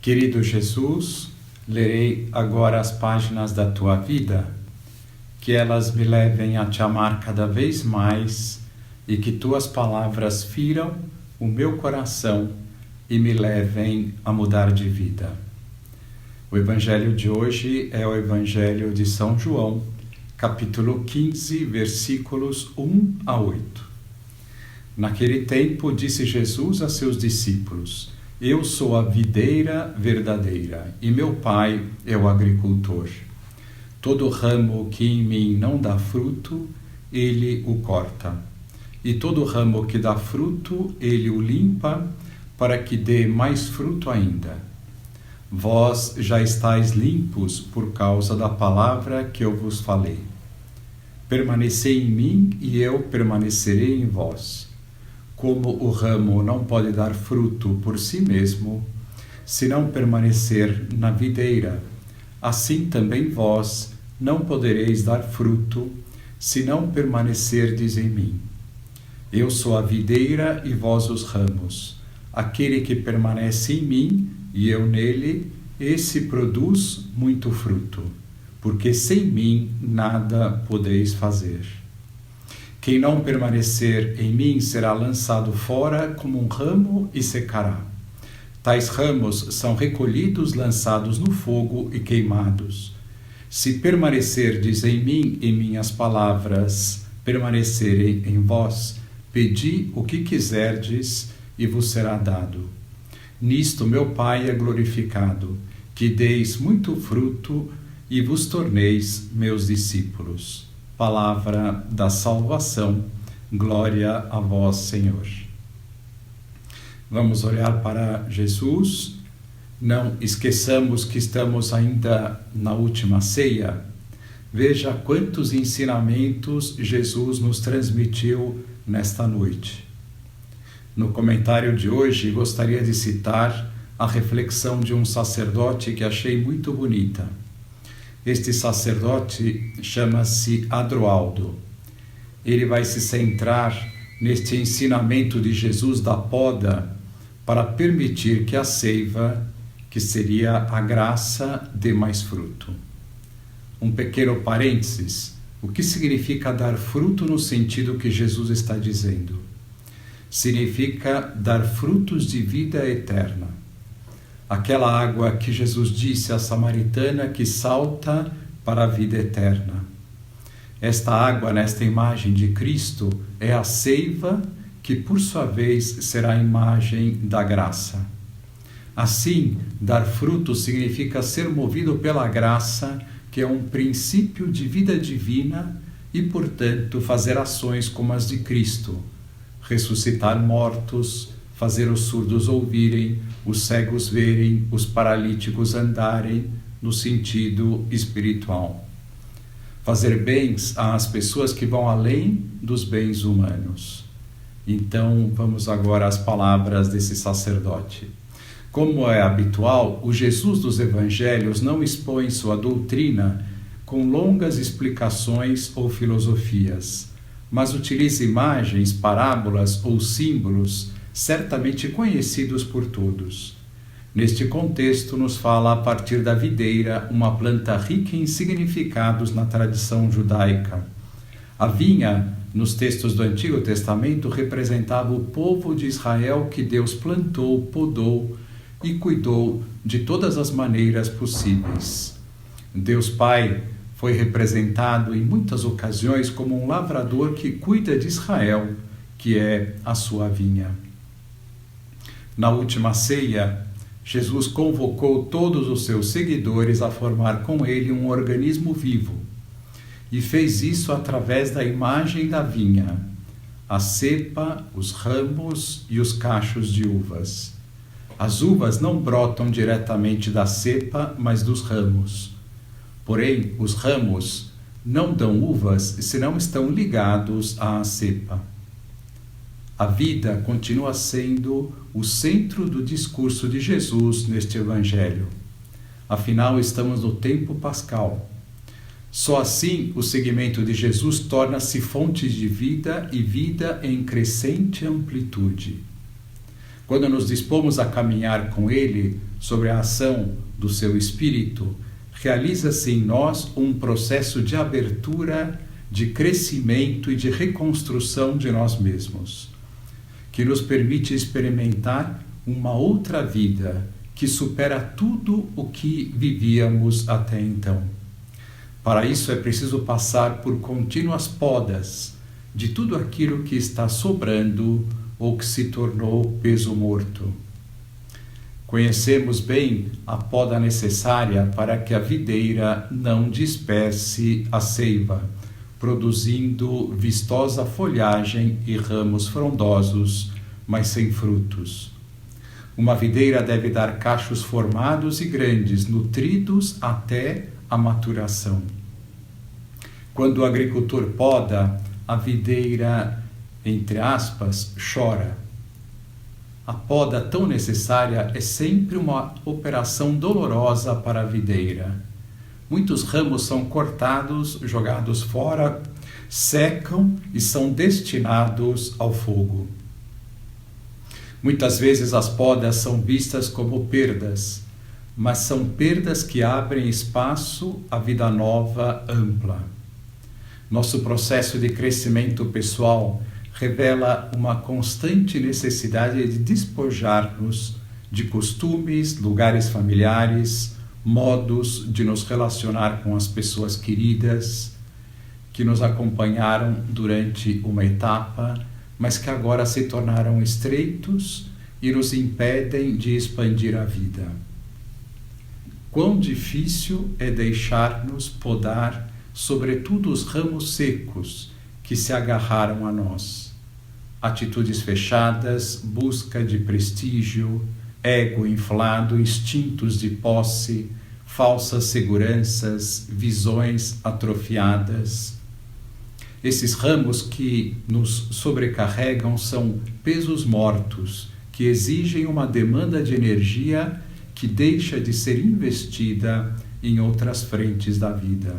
Querido Jesus, lerei agora as páginas da tua vida, que elas me levem a te amar cada vez mais e que tuas palavras firam o meu coração e me levem a mudar de vida. O evangelho de hoje é o evangelho de São João, capítulo 15, versículos 1 a 8. Naquele tempo disse Jesus a seus discípulos: Eu sou a videira verdadeira, e meu Pai é o agricultor. Todo ramo que em mim não dá fruto, ele o corta. E todo ramo que dá fruto, ele o limpa, para que dê mais fruto ainda. Vós já estáis limpos por causa da palavra que eu vos falei. Permanecei em mim e eu permanecerei em vós. Como o ramo não pode dar fruto por si mesmo, se não permanecer na videira, assim também vós não podereis dar fruto, se não permanecerdes em mim. Eu sou a videira e vós os ramos. Aquele que permanece em mim e eu nele, esse produz muito fruto, porque sem mim nada podeis fazer. Quem não permanecer em mim será lançado fora como um ramo e secará. Tais ramos são recolhidos, lançados no fogo e queimados. Se permanecerdes em mim e minhas palavras permanecerem em vós, pedi o que quiserdes e vos será dado. Nisto meu Pai é glorificado, que deis muito fruto e vos torneis meus discípulos. Palavra da salvação, glória a vós, Senhor. Vamos olhar para Jesus. Não esqueçamos que estamos ainda na última ceia. Veja quantos ensinamentos Jesus nos transmitiu nesta noite. No comentário de hoje, gostaria de citar a reflexão de um sacerdote que achei muito bonita. Este sacerdote chama-se Adroaldo. Ele vai se centrar neste ensinamento de Jesus da poda para permitir que a seiva, que seria a graça, dê mais fruto. Um pequeno parênteses: o que significa dar fruto no sentido que Jesus está dizendo? Significa dar frutos de vida eterna. Aquela água que Jesus disse à samaritana que salta para a vida eterna. Esta água, nesta imagem de Cristo, é a seiva que, por sua vez, será a imagem da graça. Assim, dar fruto significa ser movido pela graça, que é um princípio de vida divina, e, portanto, fazer ações como as de Cristo: ressuscitar mortos, fazer os surdos ouvirem, os cegos verem, os paralíticos andarem, no sentido espiritual. Fazer bens às pessoas que vão além dos bens humanos. Então, vamos agora às palavras desse sacerdote. Como é habitual, o Jesus dos Evangelhos não expõe sua doutrina com longas explicações ou filosofias, mas utiliza imagens, parábolas ou símbolos certamente conhecidos por todos. Neste contexto, nos fala a partir da videira, uma planta rica em significados na tradição judaica. A vinha, nos textos do Antigo Testamento, representava o povo de Israel que Deus plantou, podou e cuidou de todas as maneiras possíveis. Deus Pai foi representado em muitas ocasiões como um lavrador que cuida de Israel, que é a sua vinha. Na última ceia, Jesus convocou todos os seus seguidores a formar com ele um organismo vivo, e fez isso através da imagem da vinha, a cepa, os ramos e os cachos de uvas. As uvas não brotam diretamente da cepa, mas dos ramos. Porém, os ramos não dão uvas se não estão ligados à cepa. A vida continua sendo o centro do discurso de Jesus neste Evangelho. Afinal, estamos no tempo pascal. Só assim o seguimento de Jesus torna-se fonte de vida e vida em crescente amplitude. Quando nos dispomos a caminhar com Ele, sobre a ação do seu Espírito, realiza-se em nós um processo de abertura, de crescimento e de reconstrução de nós mesmos, que nos permite experimentar uma outra vida que supera tudo o que vivíamos até então. Para isso é preciso passar por contínuas podas de tudo aquilo que está sobrando ou que se tornou peso morto. Conhecemos bem a poda necessária para que a videira não disperse a seiva, produzindo vistosa folhagem e ramos frondosos, mas sem frutos. Uma videira deve dar cachos formados e grandes, nutridos até a maturação. Quando o agricultor poda, a videira, entre aspas, chora. A poda tão necessária é sempre uma operação dolorosa para a videira. Muitos ramos são cortados, jogados fora, secam e são destinados ao fogo. Muitas vezes as podas são vistas como perdas, mas são perdas que abrem espaço à vida nova, ampla. Nosso processo de crescimento pessoal revela uma constante necessidade de despojar-nos de costumes, lugares familiares, modos de nos relacionar com as pessoas queridas que nos acompanharam durante uma etapa, mas que agora se tornaram estreitos e nos impedem de expandir a vida. Quão difícil é deixar-nos podar, sobretudo os ramos secos que se agarraram a nós. Atitudes fechadas, busca de prestígio, ego inflado, instintos de posse, falsas seguranças, visões atrofiadas. Esses ramos que nos sobrecarregam são pesos mortos, que exigem uma demanda de energia que deixa de ser investida em outras frentes da vida.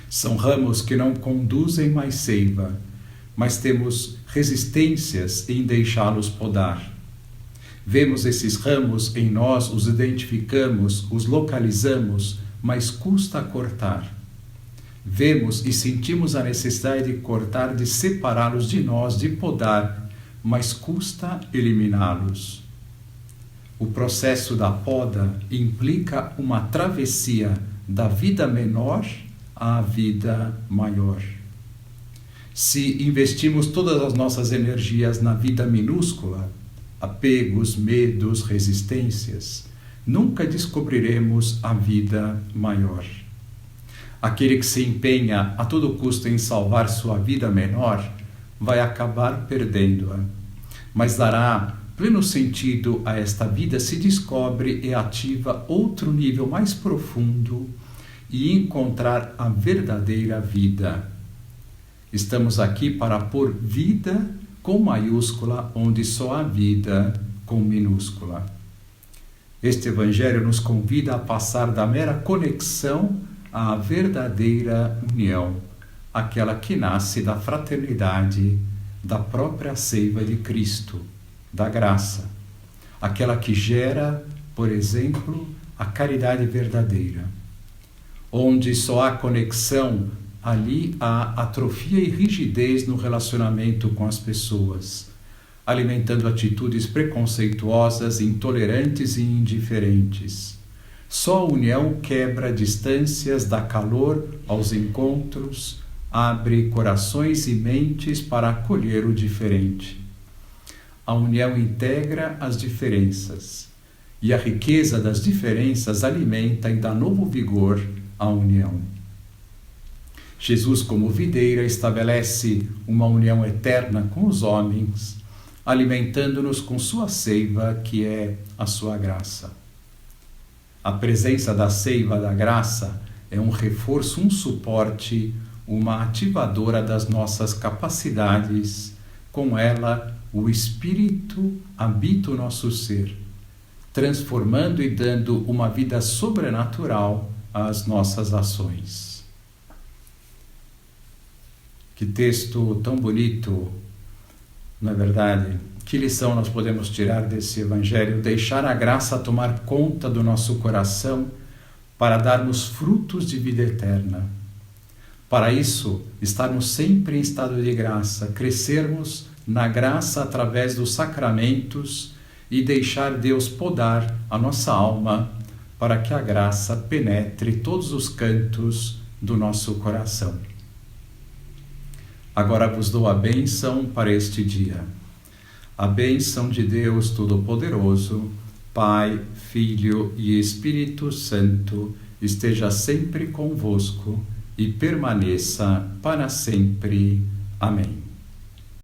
São ramos que não conduzem mais seiva, mas temos resistências em deixá-los podar. Vemos esses ramos em nós, os identificamos, os localizamos, mas custa cortar. Vemos e sentimos a necessidade de cortar, de separá-los de nós, de podar, mas custa eliminá-los. O processo da poda implica uma travessia da vida menor à vida maior. Se investimos todas as nossas energias na vida minúscula, apegos, medos, resistências, nunca descobriremos a vida maior. Aquele que se empenha a todo custo em salvar sua vida menor vai acabar perdendo-a, mas dará pleno sentido a esta vida se descobre e ativa outro nível mais profundo e encontrar a verdadeira vida. Estamos aqui para pôr vida com maiúscula onde só há vida com minúscula. Este Evangelho nos convida a passar da mera conexão à verdadeira união, aquela que nasce da fraternidade, da própria seiva de Cristo, da graça, aquela que gera, por exemplo, a caridade verdadeira. Onde só há conexão, ali há atrofia e rigidez no relacionamento com as pessoas, alimentando atitudes preconceituosas, intolerantes e indiferentes. Só a união quebra distâncias, dá calor aos encontros, abre corações e mentes para acolher o diferente. A união integra as diferenças, e a riqueza das diferenças alimenta e dá novo vigor à união. Jesus, como videira, estabelece uma união eterna com os homens, alimentando-nos com sua seiva, que é a sua graça. A presença da seiva da graça é um reforço, um suporte, uma ativadora das nossas capacidades. Com ela, o Espírito habita o nosso ser, transformando e dando uma vida sobrenatural às nossas ações. Que texto tão bonito, na verdade, Que lição nós podemos tirar desse Evangelho? Deixar a graça tomar conta do nosso coração para darmos frutos de vida eterna. Para isso, estarmos sempre em estado de graça, crescermos na graça através dos sacramentos e deixar Deus podar a nossa alma para que a graça penetre todos os cantos do nosso coração. Agora vos dou a bênção para este dia. A bênção de Deus Todo-Poderoso, Pai, Filho e Espírito Santo, esteja sempre convosco e permaneça para sempre. Amém.